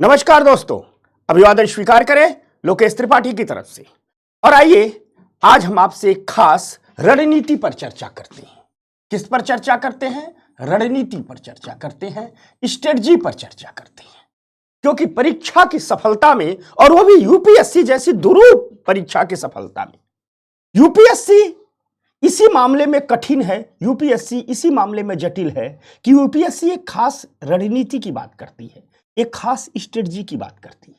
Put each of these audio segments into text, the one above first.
नमस्कार दोस्तों, अभिवादन स्वीकार करें लोकेश त्रिपाठी की तरफ से। और आइए आज हम आपसे एक खास रणनीति पर चर्चा करते हैं। किस पर चर्चा करते हैं? रणनीति पर चर्चा करते हैं, स्ट्रेटजी पर चर्चा करते हैं। क्योंकि परीक्षा की सफलता में, और वो भी यूपीएससी जैसी दुरूह परीक्षा की सफलता में, यूपीएससी इसी मामले में कठिन है, यूपीएससी इसी मामले में जटिल है कि यूपीएससी एक खास रणनीति की बात करती है, एक खास स्ट्रेटजी की बात करती है।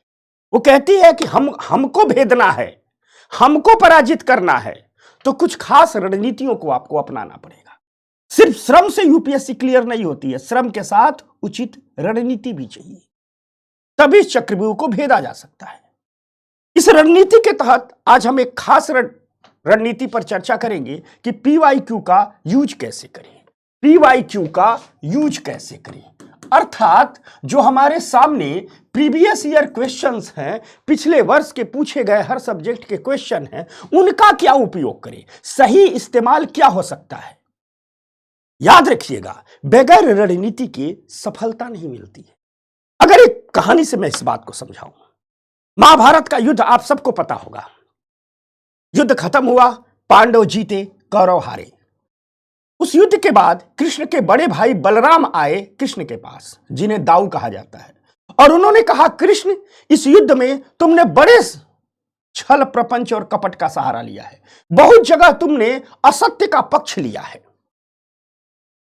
वो कहती है कि हमको भेदना है, हमको पराजित करना है, तो कुछ खास रणनीतियों को आपको अपनाना पड़ेगा। सिर्फ श्रम से यूपीएससी क्लियर नहीं होती है, श्रम के साथ उचित रणनीति भी चाहिए, तभी इस चक्रव्यूह को भेदा जा सकता है। इस रणनीति के तहत आज हम एक खास रणनीति पर चर्चा करेंगे कि पीवाईक्यू का यूज कैसे करें, पीवाईक्यू का यूज कैसे करें। अर्थात जो हमारे सामने प्रीवियस ईयर क्वेश्चंस हैं, पिछले वर्ष के पूछे गए हर सब्जेक्ट के क्वेश्चन हैं, उनका क्या उपयोग करें, सही इस्तेमाल क्या हो सकता है। याद रखिएगा, बगैर रणनीति के सफलता नहीं मिलती है। अगर एक कहानी से मैं इस बात को समझाऊं, महाभारत का युद्ध आप सबको पता होगा। युद्ध खत्म हुआ, पांडव जीते, कौरव हारे। उस युद्ध के बाद कृष्ण के बड़े भाई बलराम आए कृष्ण के पास, जिन्हें दाऊ कहा जाता है, और उन्होंने कहा, कृष्ण, इस युद्ध में तुमने बड़े छल प्रपंच और कपट का सहारा लिया है, बहुत जगह तुमने असत्य का पक्ष लिया है।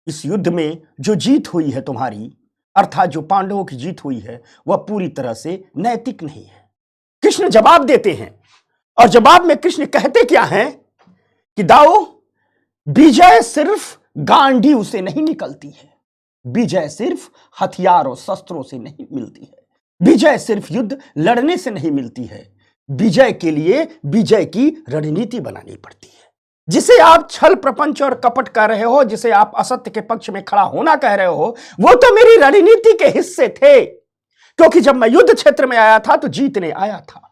इस युद्ध में जो जीत हुई है तुम्हारी, अर्थात जो पांडवों की जीत हुई है, वह पूरी तरह से नैतिक नहीं है। कृष्ण जवाब देते हैं, और जवाब में कृष्ण कहते क्या हैं कि दाऊ, विजय सिर्फ गांडीव से नहीं निकलती है, विजय सिर्फ हथियार और शस्त्रों से नहीं मिलती है, विजय सिर्फ युद्ध लड़ने से नहीं मिलती है। विजय के लिए विजय की रणनीति बनानी पड़ती है। जिसे आप छल प्रपंच और कपट कह रहे हो, जिसे आप असत्य के पक्ष में खड़ा होना कह रहे हो, वो तो मेरी रणनीति के हिस्से थे, क्योंकि जब मैं युद्ध क्षेत्र में आया था तो जीतने आया था,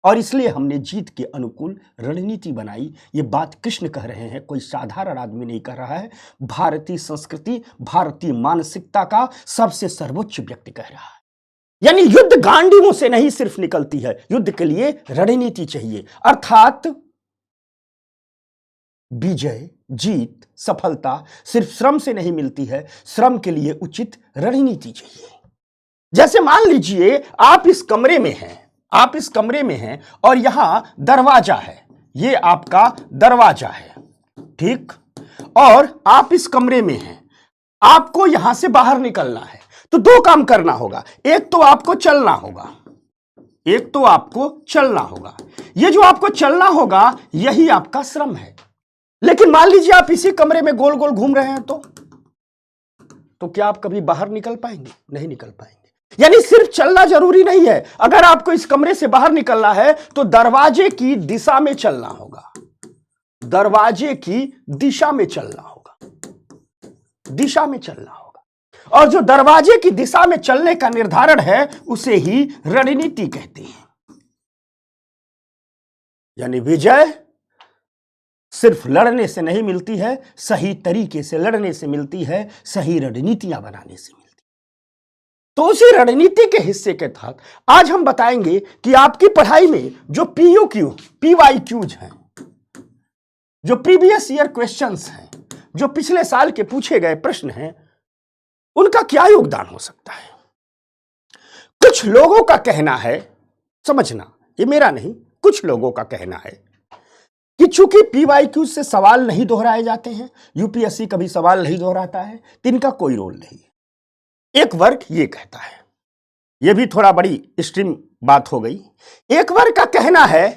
और इसलिए हमने जीत के अनुकूल रणनीति बनाई। ये बात कृष्ण कह रहे हैं, कोई साधारण आदमी नहीं कह रहा है। भारतीय संस्कृति, भारतीय मानसिकता का सबसे सर्वोच्च व्यक्ति कह रहा है। यानी युद्ध गांडीवों से नहीं सिर्फ निकलती है, युद्ध के लिए रणनीति चाहिए। अर्थात विजय, जीत, सफलता सिर्फ श्रम से नहीं मिलती है, श्रम के लिए उचित रणनीति चाहिए। जैसे मान लीजिए आप इस कमरे में हैं, आप इस कमरे में हैं और यहां दरवाजा है, ये आपका दरवाजा है, ठीक, और आप इस कमरे में हैं, आपको यहां से बाहर निकलना है, तो दो काम करना होगा। एक तो आपको चलना होगा, एक तो आपको चलना होगा। ये जो आपको चलना होगा, यही आपका श्रम है। लेकिन मान लीजिए आप इसी कमरे में गोल गोल घूम रहे हैं, तो क्या आप कभी बाहर निकल पाएंगे? नहीं निकल पाएंगे। यानी सिर्फ चलना जरूरी नहीं है। अगर आपको इस कमरे से बाहर निकलना है तो दरवाजे की दिशा में चलना होगा, दरवाजे की दिशा में चलना होगा, दिशा में चलना होगा। और जो दरवाजे की दिशा में चलने का निर्धारण है, उसे ही रणनीति कहते हैं। यानी विजय सिर्फ लड़ने से नहीं मिलती है, सही तरीके से लड़ने से मिलती है, सही रणनीतियां बनाने से मिलती है। तो उसी रणनीति के हिस्से के तहत आज हम बताएंगे कि आपकी पढ़ाई में जो पीवाईक्यूज हैं, जो प्रीवियस ईयर क्वेश्चंस हैं, जो पिछले साल के पूछे गए प्रश्न हैं, उनका क्या योगदान हो सकता है। कुछ लोगों का कहना है, समझना, ये मेरा नहीं, कुछ लोगों का कहना है कि चूंकि पीवाईक्यूज से सवाल नहीं दोहराए जाते हैं, यूपीएससी कभी सवाल नहीं दोहराता है, तो इनका कोई रोल नहीं है। एक वर्ग ये कहता है, ये भी थोड़ा बड़ी एक्सट्रीम बात हो गई। एक वर्ग का कहना है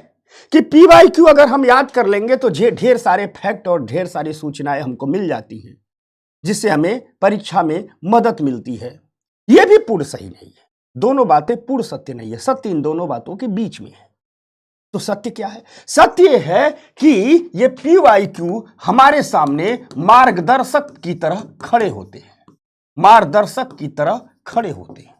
कि पीवाईक्यू अगर हम याद कर लेंगे तो ढेर सारे फैक्ट और ढेर सारी सूचनाएं हमको मिल जाती हैं, जिससे हमें परीक्षा में मदद मिलती है। यह भी पूर्ण सही नहीं है, दोनों बातें पूर्ण सत्य नहीं है, सत्य इन दोनों बातों के बीच में है। तो सत्य क्या है? सत्य है कि ये पीवाईक्यू हमारे सामने मार्गदर्शक की तरह खड़े होते हैं, मार्गदर्शक की तरह खड़े होते हैं।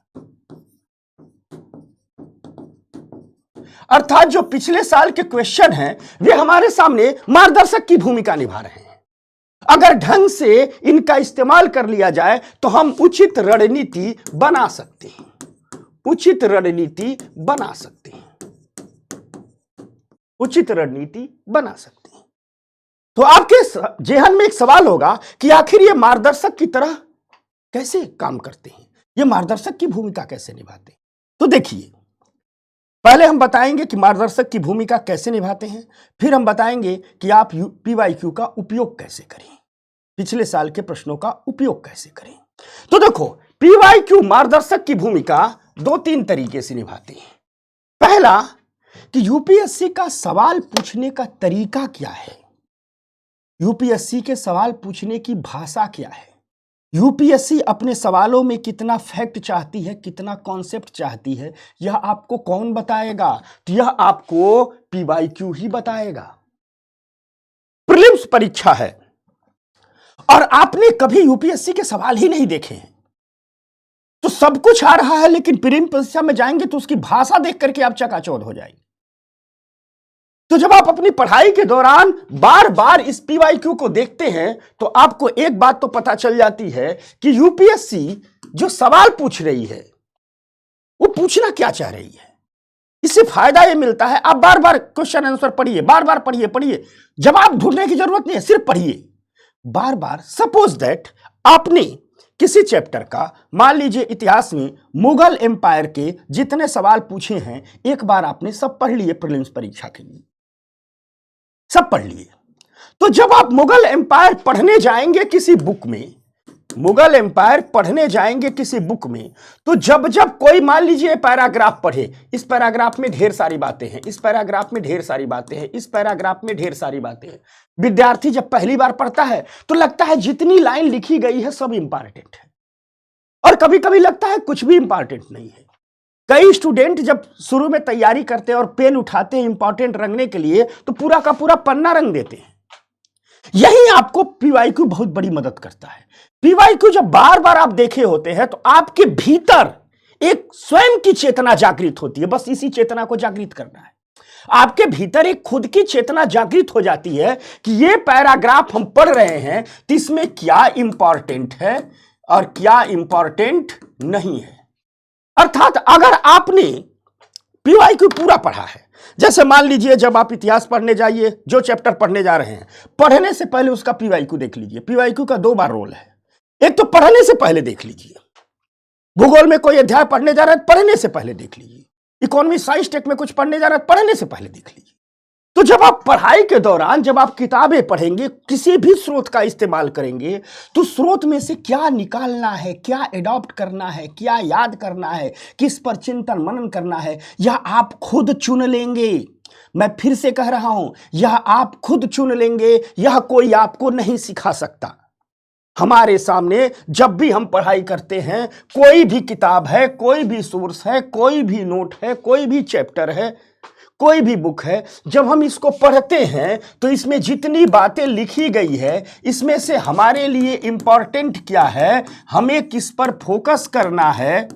अर्थात जो पिछले साल के क्वेश्चन हैं, वे हमारे सामने मार्गदर्शक की भूमिका निभा रहे हैं। अगर ढंग से इनका इस्तेमाल कर लिया जाए तो हम उचित रणनीति बना सकते हैं, उचित रणनीति बना सकते हैं, उचित रणनीति बना सकते हैं। तो आपके जेहन में एक सवाल होगा कि आखिर ये मार्गदर्शक की तरह कैसे काम करते हैं, ये मार्गदर्शक की भूमिका कैसे निभाते हैं। तो देखिए, पहले हम बताएंगे कि मार्गदर्शक की भूमिका कैसे निभाते हैं, फिर हम बताएंगे कि आप पीवाईक्यू का उपयोग कैसे करें, पिछले साल के प्रश्नों का उपयोग कैसे करें। तो देखो, पीवाईक्यू मार्गदर्शक की भूमिका 2-3 तरीके से निभाते हैं। पहला कि यूपीएससी का सवाल पूछने का तरीका क्या है, यूपीएससी के सवाल पूछने की भाषा क्या है, यूपीएससी अपने सवालों में कितना फैक्ट चाहती है, कितना कॉन्सेप्ट चाहती है, यह आपको कौन बताएगा? तो यह आपको पीवाईक्यू ही बताएगा। प्रीलिम्स परीक्षा है और आपने कभी यूपीएससी के सवाल ही नहीं देखे हैं, तो सब कुछ आ रहा है, लेकिन प्रीलिम्स परीक्षा में जाएंगे तो उसकी भाषा देख करके आप चकाचौंध हो जाएंगे। तो जब आप अपनी पढ़ाई के दौरान बार बार इस पीवाईक्यू को देखते हैं तो आपको एक बात तो पता चल जाती है कि यूपीएससी जो सवाल पूछ रही है वो पूछना क्या चाह रही है। इससे फायदा ये मिलता है, आप बार बार क्वेश्चन आंसर पढ़िए, बार बार पढ़िए, जवाब ढूंढने की जरूरत नहीं है, सिर्फ पढ़िए बार बार। सपोज दैट आपने किसी चैप्टर का, मान लीजिए इतिहास में मुगल एम्पायर के जितने सवाल पूछे हैं, एक बार आपने सब पढ़ लिए प्रीलिम्स परीक्षा के लिए, सब पढ़ लिए। तो जब आप मुगल एम्पायर पढ़ने जाएंगे किसी बुक में, मुगल एम्पायर पढ़ने जाएंगे किसी बुक में, तो जब जब कोई मान लीजिए पैराग्राफ पढ़े, इस पैराग्राफ में ढेर सारी बातें हैं, इस पैराग्राफ में ढेर सारी बातें हैं, इस पैराग्राफ में ढेर सारी बातें हैं। विद्यार्थी जब पहली बार पढ़ता है तो लगता है जितनी लाइन लिखी गई है सब इंपॉर्टेंट है, और कभी कभी लगता है कुछ भी इंपॉर्टेंट नहीं है। कई स्टूडेंट जब शुरू में तैयारी करते हैं और पेन उठाते हैं इंपॉर्टेंट रंगने के लिए, तो पूरा का पूरा पन्ना रंग देते हैं। यही आपको पीवाईक्यू बहुत बड़ी मदद करता है। पीवाईक्यू जब बार बार आप देखे होते हैं तो आपके भीतर एक स्वयं की चेतना जागृत होती है, बस इसी चेतना को जागृत करना है। आपके भीतर एक खुद की चेतना जागृत हो जाती है कि ये पैराग्राफ हम पढ़ रहे हैं तो इसमें क्या इंपॉर्टेंट है और क्या इंपॉर्टेंट नहीं है। अर्थात अगर आपने पीवाईक्यू पूरा पढ़ा है, जैसे मान लीजिए जब आप इतिहास पढ़ने जाइए, जो चैप्टर पढ़ने जा रहे हैं, पढ़ने से पहले उसका पीवाईक्यू देख लीजिए। पीवाईक्यू का 2 बार रोल है, एक तो पढ़ने से पहले देख लीजिए, भूगोल में कोई अध्याय पढ़ने जा रहा है पढ़ने से पहले देख लीजिए, इकोनॉमी साइंस टेक में कुछ पढ़ने जा रहा है पढ़ने से पहले देख लीजिए। तो जब आप पढ़ाई के दौरान, जब आप किताबें पढ़ेंगे, किसी भी स्रोत का इस्तेमाल करेंगे, तो स्रोत में से क्या निकालना है, क्या एडॉप्ट करना है, क्या याद करना है, किस पर चिंतन मनन करना है, यह आप खुद चुन लेंगे। मैं फिर से कह रहा हूं, यह आप खुद चुन लेंगे, यह कोई आपको नहीं सिखा सकता। हमारे सामने जब भी हम पढ़ाई करते हैं, कोई भी किताब है, कोई भी सोर्स है, कोई भी नोट है, कोई भी चैप्टर है, कोई भी बुक है, जब हम इसको पढ़ते हैं तो इसमें जितनी बातें लिखी गई है, इसमें से हमारे लिए इंपॉर्टेंट क्या है, हमें किस पर फोकस करना है,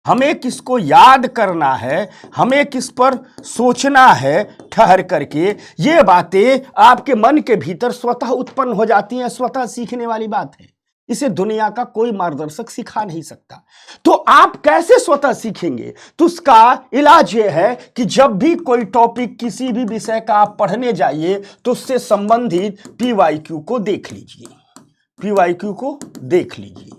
हमें किसको याद करना है, हमें किस पर सोचना है ठहर करके, ये बातें आपके मन के भीतर स्वतः उत्पन्न हो जाती हैं। स्वतः सीखने वाली बात है, इसे दुनिया का कोई मार्गदर्शक सिखा नहीं सकता। तो आप कैसे स्वतः सीखेंगे? तो उसका इलाज यह है कि जब भी कोई टॉपिक, किसी भी विषय का आप पढ़ने जाइए तो उससे संबंधित पीवाईक्यू को देख लीजिए, पीवाईक्यू को देख लीजिए।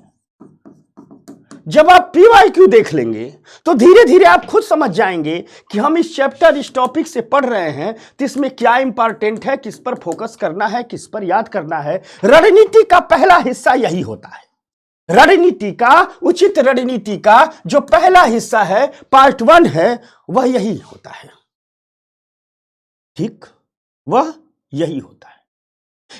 जब आप पीवाईक्यू देख लेंगे तो धीरे धीरे आप खुद समझ जाएंगे कि हम इस चैप्टर, इस टॉपिक से पढ़ रहे हैं तो इसमें क्या इंपॉर्टेंट है, किस पर फोकस करना है, किस पर याद करना है। रणनीति का पहला हिस्सा यही होता है। रणनीति का, उचित रणनीति का जो पहला हिस्सा है, पार्ट 1 है, वह यही होता है। ठीक, वह यही होता है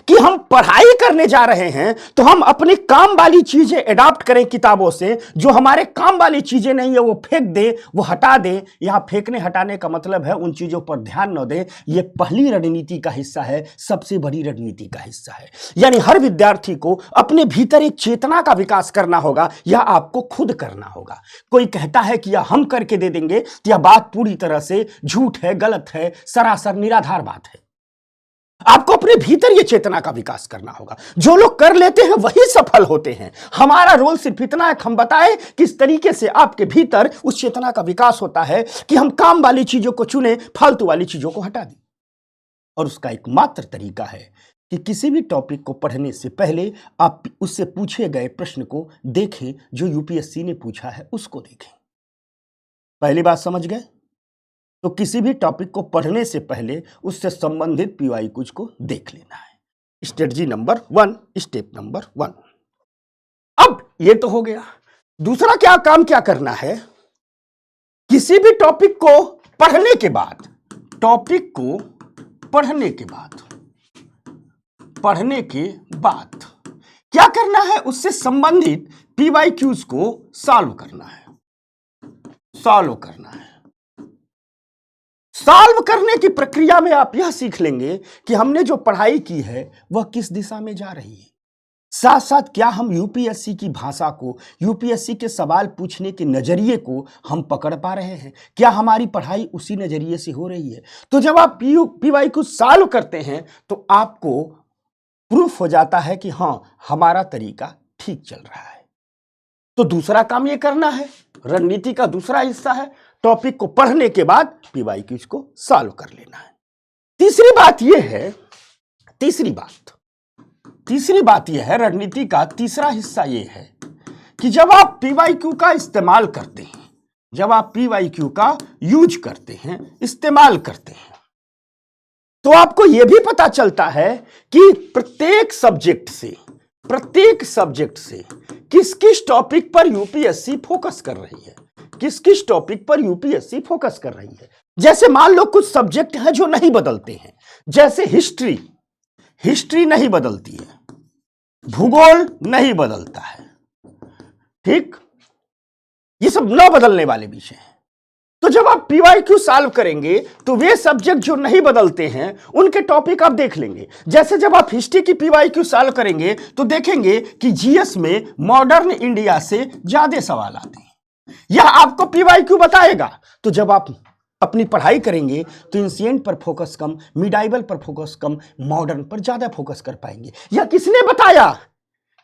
कि हम पढ़ाई करने जा रहे हैं तो हम अपनी काम वाली चीजें एडॉप्ट करें किताबों से, जो हमारे काम वाली चीजें नहीं है वो फेंक दें, वो हटा दें। यहां फेंकने हटाने का मतलब है उन चीजों पर ध्यान न दें। ये पहली रणनीति का हिस्सा है, सबसे बड़ी रणनीति का हिस्सा है। यानी हर विद्यार्थी को अपने भीतर एक चेतना का विकास करना होगा, यह आपको खुद करना होगा। कोई कहता है कि यह हम करके दे देंगे तो यह बात पूरी तरह से झूठ है, गलत है, सरासर निराधार बात है। आपको अपने भीतर यह चेतना का विकास करना होगा। जो लोग कर लेते हैं वही सफल होते हैं। हमारा रोल सिर्फ इतना है कि हम बताएं किस तरीके से आपके भीतर उस चेतना का विकास होता है कि हम काम वाली चीजों को चुने, फालतू वाली चीजों को हटा दें। और उसका एकमात्र तरीका है कि किसी भी टॉपिक को पढ़ने से पहले आप उससे पूछे गए प्रश्न को देखें, जो यूपीएससी ने पूछा है उसको देखें। पहली बात समझ गए? तो किसी भी टॉपिक को पढ़ने से पहले उससे संबंधित पीवाई कुछ को देख लेना है। Strategy number 1, step number 1। अब ये तो हो गया। दूसरा क्या करना है? किसी भी टॉपिक को पढ़ने के बाद, क्या करना है? उससे संबंधित पीवाईक्यूज को सॉल्व करना है। सॉल्व करने की प्रक्रिया में आप यह सीख लेंगे कि हमने जो पढ़ाई की है वह किस दिशा में जा रही है। साथ साथ क्या हम यूपीएससी की भाषा को, यूपीएससी के सवाल पूछने के नजरिए को हम पकड़ पा रहे हैं? क्या हमारी पढ़ाई उसी नजरिए से हो रही है? तो जब आप पीवाई को सॉल्व करते हैं तो आपको प्रूफ हो जाता है कि हां, हमारा तरीका ठीक चल रहा है। तो दूसरा काम यह करना है, रणनीति का दूसरा हिस्सा है टॉपिक को पढ़ने के बाद पीवाईक्यूज को सॉल्व कर लेना है। तीसरी बात यह है, रणनीति का तीसरा हिस्सा यह है कि जब आप पीवाईक्यू का इस्तेमाल करते हैं, जब आप पीवाईक्यू का यूज करते हैं, इस्तेमाल करते हैं, तो आपको यह भी पता चलता है कि प्रत्येक सब्जेक्ट से किस किस टॉपिक पर यूपीएससी फोकस कर रही है, जैसे मान लो कुछ सब्जेक्ट हैं जो नहीं बदलते हैं, जैसे हिस्ट्री नहीं बदलती है, भूगोल नहीं बदलता है, ठीक? ये सब न बदलने वाले विषय हैं। तो जब आप पीवाईक्यू सॉल्व करेंगे तो वे सब्जेक्ट जो नहीं बदलते हैं उनके टॉपिक आप देख लेंगे। जैसे जब आप हिस्ट्री की पीवाईक्यू सॉल्व करेंगे तो देखेंगे कि जीएस में मॉडर्न इंडिया से ज्यादा सवाल आते हैं, यह आपको पीवाईक्यू बताएगा। तो जब आप अपनी पढ़ाई करेंगे तो एंशिएंट पर फोकस कम, मिडाइवल पर फोकस कम, मॉडर्न पर ज्यादा फोकस कर पाएंगे। यह किसने बताया?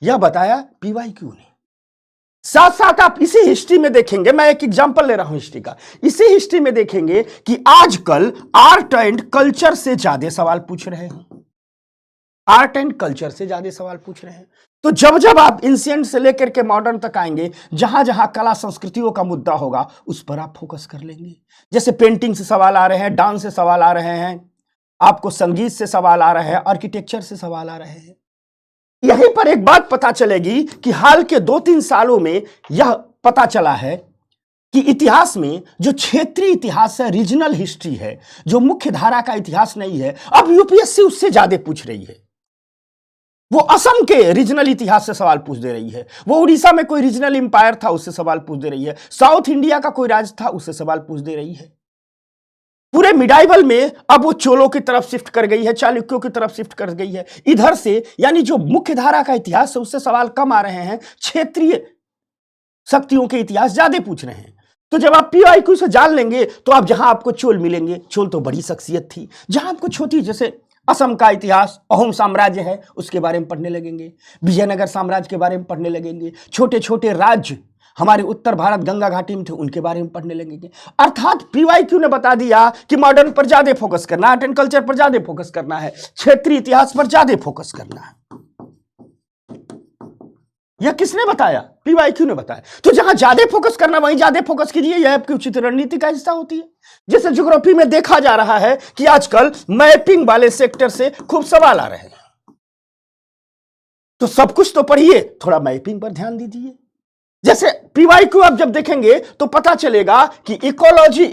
यह बताया पीवाईक्यू ने। साथ साथ आप इसी हिस्ट्री में देखेंगे, मैं एक एग्जांपल ले रहा हूं हिस्ट्री का, इसी हिस्ट्री में देखेंगे कि आजकल आर्ट एंड कल्चर से ज्यादा सवाल पूछ रहे हैं, तो जब जब आप एंशिएंट से लेकर के मॉडर्न तक आएंगे, जहां जहां कला संस्कृतियों का मुद्दा होगा उस पर आप फोकस कर लेंगे। जैसे पेंटिंग से सवाल आ रहे हैं, डांस से सवाल आ रहे हैं, आपको संगीत से सवाल आ रहे हैं, आर्किटेक्चर से सवाल आ रहे हैं। यहीं पर एक बात पता चलेगी कि हाल के 2-3 सालों में यह पता चला है कि इतिहास में जो क्षेत्रीय इतिहास है, रीजनल हिस्ट्री है, जो मुख्य धारा का इतिहास नहीं है, अब यूपीएससी उससे ज्यादा पूछ रही है। वो असम के रीजनल इतिहास से सवाल पूछ दे रही है, वो उड़ीसा में कोई रीजनल एम्पायर था उससे सवाल पूछ दे रही है, साउथ इंडिया का कोई राज्य था उससे सवाल पूछ दे रही है। पूरे मिडाइवल में अब वो चोलों की तरफ शिफ्ट कर गई है, चालुक्यों की तरफ शिफ्ट कर गई है, इधर से, यानी जो मुख्य धारा का इतिहास है उससे सवाल कम आ रहे हैं, क्षेत्रीय शक्तियों के इतिहास ज्यादा पूछ रहे हैं। तो जब आप पीवाईक्यू से जान लेंगे तो आप जहां आपको चोल मिलेंगे, चोल तो बड़ी शख्सियत थी, जहां आपको छोटी, जैसे असम का इतिहास, अहोम साम्राज्य है उसके बारे में पढ़ने लगेंगे, विजयनगर साम्राज्य के बारे में पढ़ने लगेंगे, छोटे छोटे राज्य हमारे उत्तर भारत गंगा घाटी में थे उनके बारे में पढ़ने लगेंगे। अर्थात पीवाईक्यू ने बता दिया कि मॉडर्न पर ज्यादा फोकस करना है, आर्ट एंड कल्चर पर ज्यादा फोकस करना है, क्षेत्रीय इतिहास पर ज्यादा फोकस करना है। यह किसने बताया? पीवाईक्यू ने बताया। तो जहां ज्यादा फोकस करना वहीं ज्यादा फोकस कीजिए, यह आपकी उचित रणनीति का हिस्सा होती है। जैसे ज्योग्राफी में देखा जा रहा है कि आजकल मैपिंग वाले सेक्टर से खूब सवाल आ रहे हैं, तो सब कुछ तो पढ़िए, थोड़ा मैपिंग पर ध्यान दीजिए। जैसे पीवाईक्यू आप जब देखेंगे तो पता चलेगा कि इकोलॉजी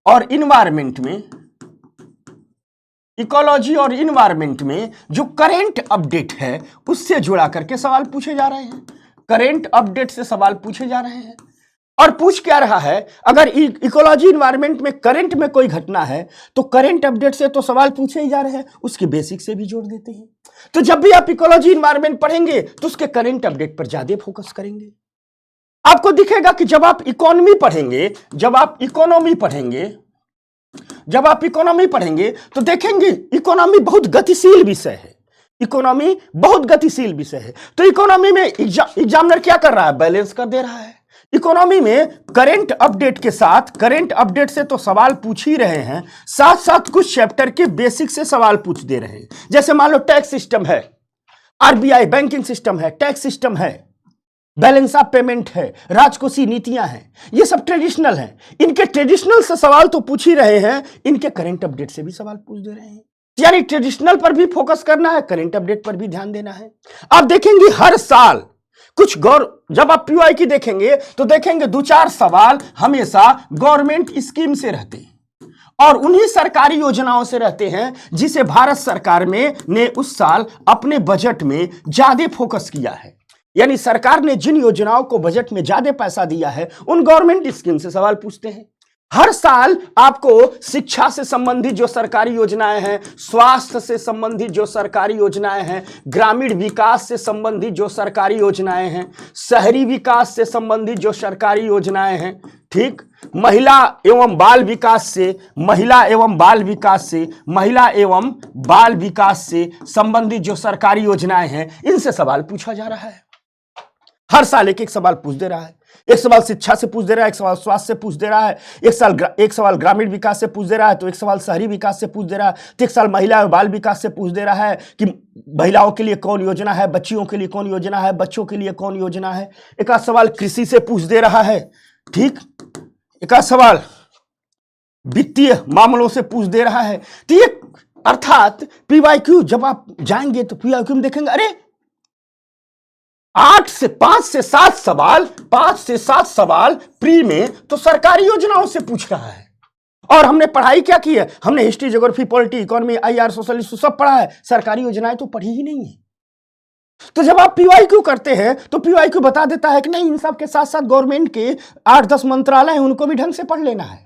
और इन्वायरमेंट में जो करंट अपडेट है उससे जुड़ा करके सवाल पूछे जा रहे हैं, करंट अपडेट से सवाल पूछे जा रहे हैं। और पूछ क्या रहा है? अगर इकोलॉजी इन्वायरमेंट में करंट में कोई घटना है तो करंट अपडेट से तो सवाल पूछे ही जा रहे हैं, उसके बेसिक से भी जोड़ देते हैं। तो जब भी आप इकोलॉजी इन्वायरमेंट पढ़ेंगे तो उसके करंट अपडेट पर ज्यादा फोकस करेंगे। आपको दिखेगा कि जब आप इकोनॉमी पढ़ेंगे जब आप इकोनॉमी पढ़ेंगे तो देखेंगे इकोनॉमी बहुत गतिशील विषय है। इकोनॉमी बहुत गतिशील विषय है। तो इकोनॉमी में एग्जामिनर क्या कर रहा है? बैलेंस कर दे रहा है। इकोनॉमी में करंट अपडेट के साथ, करंट अपडेट से तो सवाल पूछ ही रहे हैं, साथ साथ कुछ चैप्टर के बेसिक से सवाल पूछ दे रहे हैं। जैसे मान लो टैक्स सिस्टम है, आरबीआई बैंकिंग सिस्टम है, टैक्स सिस्टम है, बैलेंस ऑफ पेमेंट है, राजकोषीय नीतियां हैं, ये सब ट्रेडिशनल हैं। इनके ट्रेडिशनल से सवाल तो पूछ ही रहे हैं, इनके करंट अपडेट से भी सवाल पूछ दे रहे हैं। यानी ट्रेडिशनल पर भी फोकस करना है, करंट अपडेट पर भी ध्यान देना है। आप देखेंगे हर साल कुछ जब आप पीवाई की देखेंगे तो देखेंगे 2-4 सवाल हमेशा गवर्नमेंट स्कीम से रहते हैं और उन्हीं सरकारी योजनाओं से रहते हैं जिसे भारत सरकार ने उस साल अपने बजट में ज्यादा फोकस किया है। यानी सरकार ने जिन योजनाओं को बजट में ज्यादा पैसा दिया है उन गवर्नमेंट स्कीम से सवाल पूछते हैं। हर साल आपको शिक्षा से संबंधित जो सरकारी योजनाएं हैं, स्वास्थ्य से संबंधित जो सरकारी योजनाएं हैं, ग्रामीण विकास से संबंधित जो सरकारी योजनाएं हैं, शहरी विकास से संबंधित जो सरकारी योजनाएं हैं, ठीक, महिला एवं बाल विकास से, महिला एवं बाल विकास से, महिला एवं बाल विकास से संबंधित जो सरकारी योजनाएं हैं, इनसे सवाल पूछा जा रहा है। हर साल एक एक सवाल पूछ दे रहा है। एक सवाल शिक्षा से पूछ दे रहा है, एक सवाल स्वास्थ्य से पूछ दे रहा है, एक सवाल ग्रामीण विकास से पूछ दे रहा है, तो एक सवाल शहरी विकास से पूछ दे रहा है, तो एक साल महिला एवं बाल विकास से पूछ दे रहा है कि महिलाओं के लिए कौन योजना है, बच्चियों के लिए कौन योजना है, बच्चों के लिए कौन योजना है। एक आध सवाल कृषि से पूछ दे रहा है, ठीक, एक आध सवाल वित्तीय मामलों से पूछ दे रहा है। तो ये अर्थात पीवाईक्यू जब आप जाएंगे तो पीवाईक्यू में देखेंगे अरे 5 से 7 सवाल प्री में तो सरकारी योजनाओं से पूछ रहा है। और हमने पढ़ाई क्या की है? हमने history, geography, polity, economy, IR, socialist सब पढ़ा है, सरकारी योजनाएं तो पढ़ी ही नहीं है। तो जब आप पीवाईक्यू करते हैं तो पीवाईक्यू बता देता है कि नहीं, इन सब के साथ साथ गवर्नमेंट के 8-10 मंत्रालय हैं, उनको भी ढंग से पढ़ लेना है।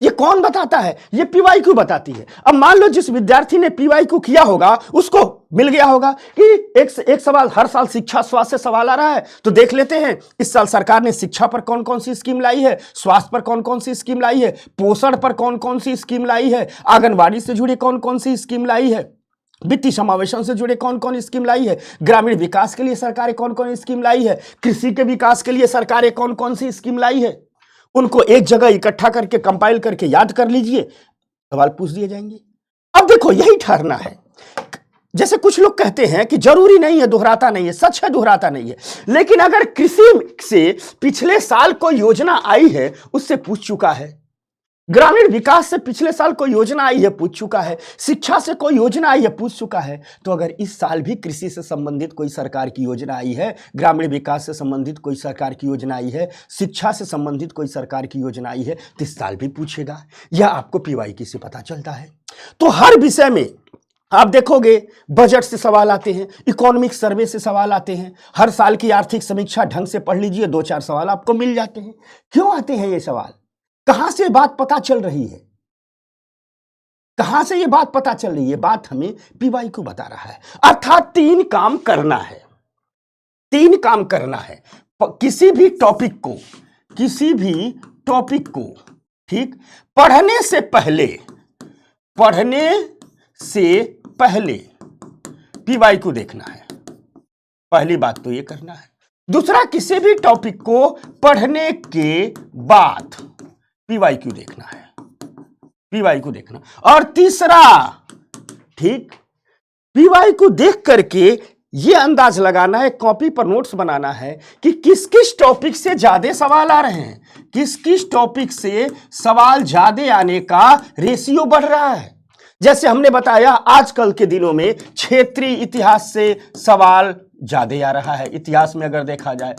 ये कौन बताता है? ये पीवाईक्यू बताती है। अब मान लो जिस विद्यार्थी ने पीवाईक्यू किया होगा उसको मिल गया होगा कि एक सवाल हर साल शिक्षा स्वास्थ्य से सवाल आ रहा है, तो देख लेते हैं इस साल सरकार ने शिक्षा पर कौन कौन सी स्कीम लाई है, स्वास्थ्य पर कौन कौन सी स्कीम लाई है, पोषण पर कौन कौन सी स्कीम लाई है, आंगनबाड़ी से जुड़ी कौन कौन सी स्कीम लाई है, वित्तीय समावेशन से जुड़े कौन कौन स्कीम लाई है, ग्रामीण विकास के लिए सरकारें कौन कौन स्कीम लाई है, कृषि के विकास के लिए सरकारें कौन कौन सी स्कीम लाई है। उनको एक जगह इकट्ठा करके कंपाइल करके याद कर लीजिए, सवाल पूछ दिए जाएंगे। अब देखो यही ठहरना है। जैसे कुछ लोग कहते हैं कि जरूरी नहीं है, दोहराता नहीं है, सच है दोहराता नहीं है, लेकिन अगर कृषि से पिछले साल कोई योजना आई है उससे पूछ चुका है, ग्रामीण विकास से पिछले साल कोई योजना आई है पूछ चुका है, शिक्षा से कोई योजना आई है पूछ चुका है, तो अगर इस साल भी कृषि से संबंधित कोई सरकार की योजना आई है, ग्रामीण विकास से संबंधित कोई सरकार की योजना आई है, शिक्षा से संबंधित कोई सरकार की योजना आई है, तो इस साल भी पूछेगा। यह आपको पीवाईक्यू से पता चलता है। तो हर विषय में आप देखोगे बजट से सवाल आते हैं, इकोनॉमिक सर्वे से सवाल आते हैं, हर साल की आर्थिक समीक्षा ढंग से पढ़ लीजिए, 2-4 सवाल आपको मिल जाते हैं। क्यों आते हैं ये सवाल? कहां से बात पता चल रही है? कहां से ये बात पता चल रही है? बात हमें पीवाईक्यू बता रहा है। अर्थात 3 काम करना है, 3 काम करना है किसी भी टॉपिक को, ठीक, पढ़ने से पहले पीवाईक्यू देखना है। पहली बात तो ये करना है। दूसरा, किसी भी टॉपिक को पढ़ने के बाद पीवाईक्यू देखना है, पीवाईक्यू देखना। और तीसरा, ठीक, पीवाईक्यू देख करके ये अंदाज लगाना है, कॉपी पर नोट्स बनाना है कि किस किस टॉपिक से ज्यादा सवाल आ रहे हैं, किस किस टॉपिक से सवाल ज्यादा आने का रेशियो बढ़ रहा है। जैसे हमने बताया आजकल के दिनों में क्षेत्रीय इतिहास से सवाल ज्यादा आ रहा है, इतिहास में अगर देखा जाए,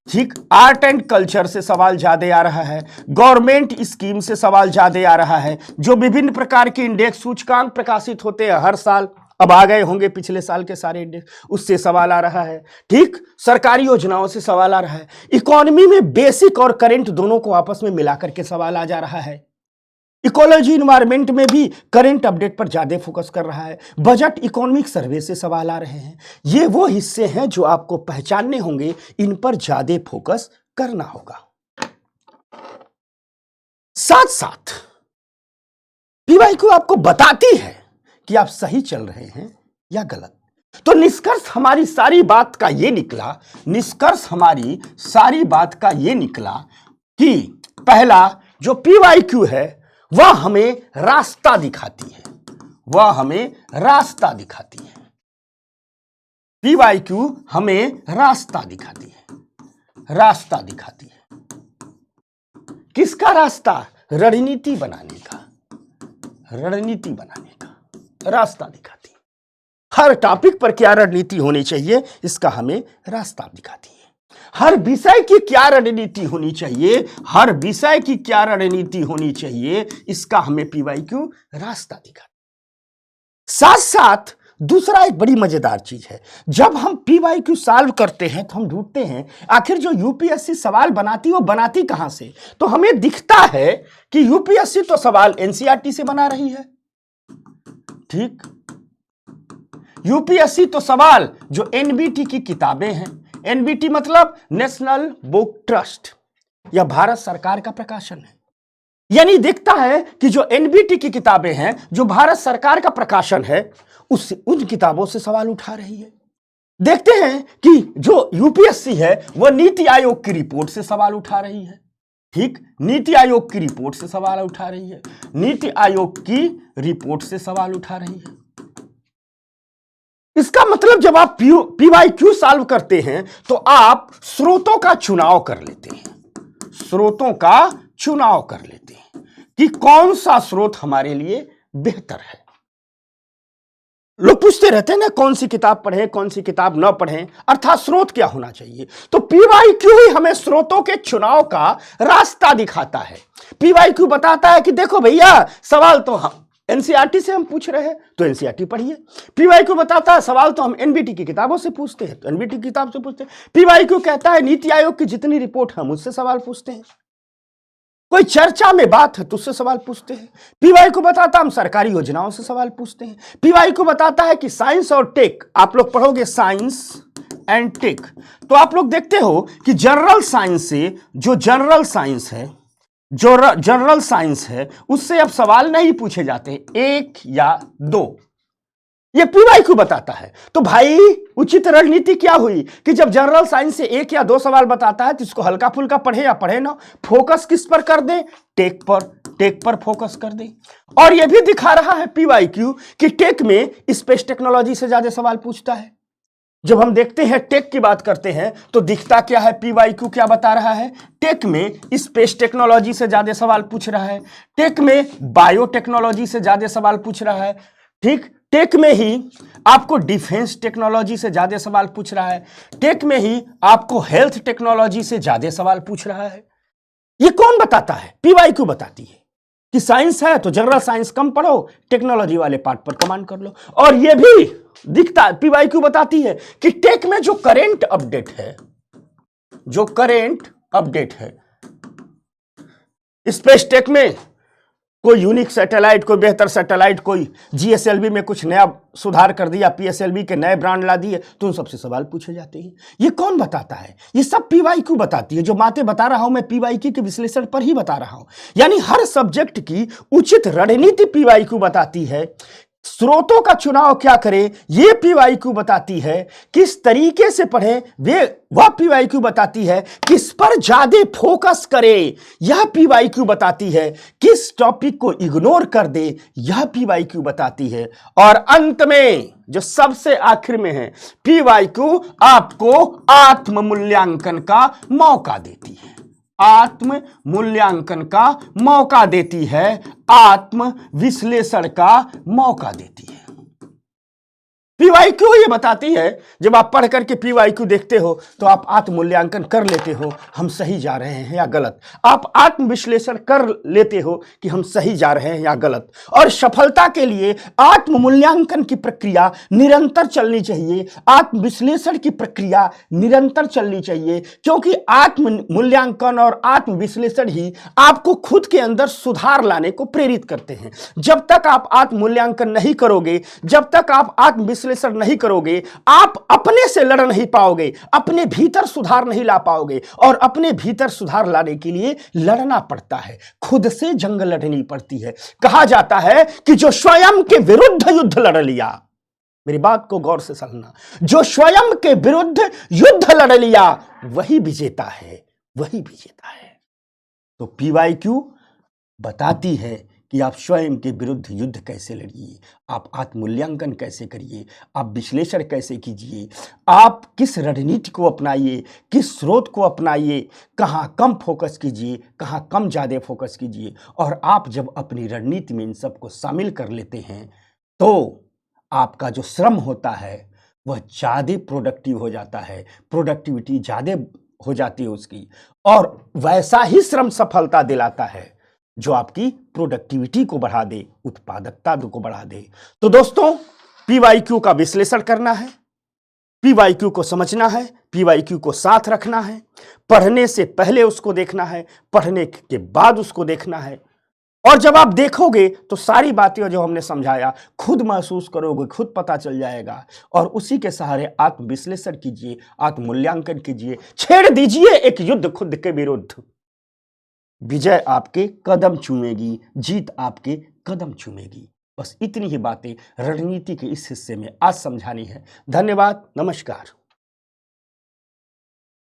ठीक, आर्ट एंड कल्चर से सवाल ज्यादा आ रहा है, गवर्नमेंट स्कीम से सवाल ज्यादा आ रहा है, जो विभिन्न प्रकार के इंडेक्स सूचकांक प्रकाशित होते हैं हर साल, अब आ गए होंगे पिछले साल के सारे इंडेक्स, उससे सवाल आ रहा है, ठीक, सरकारी योजनाओं से सवाल आ रहा है, इकोनॉमी में बेसिक और करंट दोनों को आपस में मिलाकर के सवाल आ जा रहा है, इकोलॉजी इन्वायरमेंट में भी करंट अपडेट पर ज्यादा फोकस कर रहा है, बजट इकोनॉमिक सर्वे से सवाल आ रहे हैं। ये वो हिस्से हैं जो आपको पहचानने होंगे, इन पर ज्यादा फोकस करना होगा। साथ साथ पीवाईक्यू आपको बताती है कि आप सही चल रहे हैं या गलत। तो निष्कर्ष हमारी सारी बात का यह निकला, निष्कर्ष हमारी सारी बात का यह निकला कि पहला जो पीवाईक्यू है वह हमें रास्ता दिखाती है, वह हमें रास्ता दिखाती है। पीवाईक्यू हमें रास्ता दिखाती है, रास्ता दिखाती है। किसका रास्ता? रणनीति बनाने का, रणनीति बनाने का रास्ता दिखाती है। हर टॉपिक पर क्या रणनीति होनी चाहिए इसका हमें रास्ता दिखाती है। हर विषय की क्या रणनीति होनी चाहिए, हर विषय की क्या रणनीति होनी चाहिए इसका हमें पीवाईक्यू रास्ता दिखाती है। साथ साथ दूसरा एक बड़ी मजेदार चीज है, जब हम पीवाईक्यू सॉल्व करते हैं तो हम ढूंढते हैं आखिर जो यूपीएससी सवाल बनाती है वो बनाती कहां से। तो हमें दिखता है कि यूपीएससी तो सवाल एनसीईआरटी से बना रही है, ठीक। यूपीएससी तो सवाल जो एनबीटी की किताबें हैं, एनबीटी मतलब नेशनल बुक ट्रस्ट या भारत सरकार का प्रकाशन है, यानी दिखता है कि जो एनबीटी की किताबें हैं जो भारत सरकार का प्रकाशन है उससे उन किताबों से सवाल उठा रही है। देखते हैं कि जो यूपीएससी है वह नीति आयोग की रिपोर्ट से सवाल उठा रही है, ठीक। नीति आयोग की रिपोर्ट से सवाल उठा रही है, नीति आयोग की रिपोर्ट से सवाल उठा रही है। इसका मतलब जब आप पीवाईक्यू सॉल्व करते हैं तो आप स्रोतों का चुनाव कर लेते हैं, स्रोतों का चुनाव कर लेते हैं कि कौन सा स्रोत हमारे लिए बेहतर है। लोग पूछते रहते हैं ना कौन सी किताब पढ़ें, कौन सी किताब न पढ़ें, अर्थात स्रोत क्या होना चाहिए। तो पीवाईक्यू ही हमें स्रोतों के चुनाव का रास्ता दिखाता है। पीवाईक्यू बताता है कि देखो भैया सवाल तो हम एनसीईआरटी से हम पूछ रहे हैं तो एनसीईआरटी पढ़िए। पीवाईक्यू बताता है सवाल तो हम एनबीटी की किताबों से पूछते हैं तो एनबीटी की किताब से पूछते हैं। पीवाईक्यू कहता है नीति आयोग की जितनी रिपोर्ट हम उससे सवाल पूछते हैं, कोई चर्चा में बात है तो उससे सवाल पूछते हैं। पीवाईक्यू बताता हम सरकारी योजनाओं से सवाल पूछते हैं। पीवाईक्यू बताता है कि साइंस और टेक, आप लोग पढ़ोगे साइंस एंड टेक, तो आप लोग देखते हो कि जनरल साइंस से जो जनरल साइंस है, जो जनरल साइंस है उससे अब सवाल नहीं पूछे जाते, एक या दो, ये पीवाईक्यू बताता है। तो भाई उचित रणनीति क्या हुई कि जब जनरल साइंस से एक या दो सवाल बताता है तो इसको हल्का फुल्का पढ़े या पढ़े ना, फोकस किस पर कर दे, टेक पर, टेक पर फोकस कर दे। और यह भी दिखा रहा है पीवाईक्यू कि टेक में स्पेस टेक्नोलॉजी से ज्यादा सवाल पूछता है। जब हम देखते हैं टेक की बात करते हैं तो दिखता क्या है, पीवाईक्यू क्या बता रहा है, टेक में स्पेस टेक्नोलॉजी से ज्यादा सवाल पूछ रहा है, टेक में बायोटेक्नोलॉजी से ज्यादा सवाल पूछ रहा है, ठीक। टेक में ही आपको डिफेंस टेक्नोलॉजी से ज्यादा सवाल पूछ रहा है, टेक में ही आपको हेल्थ टेक्नोलॉजी से ज्यादा सवाल पूछ रहा है। ये कौन बताता है? पीवाईक्यू बताती है कि साइंस है तो जनरल साइंस कम पढ़ो, टेक्नोलॉजी वाले पार्ट पर कमांड कर लो। और ये भी दिखता है, पीवाईक्यू बताती है कि टेक में जो करेंट अपडेट है, जो करेंट अपडेट है, स्पेस टेक में कोई यूनिक सैटेलाइट, कोई बेहतर सैटेलाइट, कोई जीएसएलवी में कुछ नया सुधार कर दिया, पीएसएलवी के नए ब्रांड ला दिए, तो उन सबसे सवाल पूछे जाते हैं। ये कौन बताता है? ये सब पीवाईक्यू बताती है। जो बातें बता रहा हूं मैं पीवाईक्यू के विश्लेषण पर ही बता रहा हूं, यानी हर सब्जेक्ट की उचित रणनीति पीवाईक्यू बताती है। स्रोतों का चुनाव क्या करें यह पीवाईक्यू बताती है, किस तरीके से पढ़ें वह पीवाईक्यू बताती है, किस पर ज्यादा फोकस करें यह पीवाईक्यू बताती है, किस टॉपिक को इग्नोर कर दे यह पीवाईक्यू बताती है। और अंत में जो सबसे आखिर में है, पीवाईक्यू आपको आत्म मूल्यांकन का मौका देती है, आत्म मूल्यांकन का मौका देती है, आत्म विश्लेषण का मौका देती है। पीवाईक्यू ये बताती है, जब आप पढ़ करके पीवाईक्यू देखते हो तो आप आत्म मूल्यांकन कर लेते हो हम सही जा रहे हैं या गलत, आप आत्म विश्लेषण कर लेते हो कि हम सही जा रहे हैं या गलत। और सफलता के लिए आत्म मूल्यांकन की प्रक्रिया निरंतर चलनी चाहिए, आत्म विश्लेषण की प्रक्रिया निरंतर चलनी चाहिए, क्योंकि आत्म मूल्यांकन और आत्म विश्लेषण ही आपको खुद के अंदर सुधार लाने को प्रेरित करते हैं। जब तक आप आत्म मूल्यांकन नहीं करोगे, जब तक आप आत्म विश्लेषण विश्लेषण नहीं करोगे, आप अपने से लड़ नहीं पाओगे, अपने भीतर सुधार नहीं ला पाओगे। और अपने भीतर सुधार लाने के लिए लड़ना पड़ता है, खुद से जंग लड़नी पड़ती है। कहा जाता है कि जो स्वयं के विरुद्ध युद्ध लड़ लिया, मेरी बात को गौर से समझना, जो स्वयं के विरुद्ध युद्ध लड़ लिया वही विजेता है, वही विजेता है। तो PYQ बताती है कि आप स्वयं के विरुद्ध युद्ध कैसे लड़िए, आप आत्ममूल्यांकन कैसे करिए, आप विश्लेषण कैसे कीजिए, आप किस रणनीति को अपनाइए, किस स्रोत को अपनाइए, कहाँ कम फोकस कीजिए, कहाँ कम ज़्यादा फोकस कीजिए। और आप जब अपनी रणनीति में इन सबको शामिल कर लेते हैं तो आपका जो श्रम होता है वह ज़्यादा प्रोडक्टिव हो जाता है, प्रोडक्टिविटी ज़्यादा हो जाती है उसकी, और वैसा ही श्रम सफलता दिलाता है जो आपकी प्रोडक्टिविटी को बढ़ा दे, उत्पादकता को बढ़ा दे। तो दोस्तों, PYQ का विश्लेषण करना है, PYQ को समझना है, PYQ को साथ रखना है, पढ़ने से पहले उसको देखना है, पढ़ने के बाद उसको देखना है। और जब आप देखोगे तो सारी बातें जो हमने समझाया खुद महसूस करोगे, खुद पता चल जाएगा। और उसी के सहारे आत्मविश्लेषण कीजिए, आत्ममूल्यांकन कीजिए, छेड़ दीजिए एक युद्ध खुद के विरुद्ध। विजय आपके कदम चूमेगी, जीत आपके कदम चूमेगी। बस इतनी ही बातें रणनीति के इस हिस्से में आज समझानी है। धन्यवाद, नमस्कार।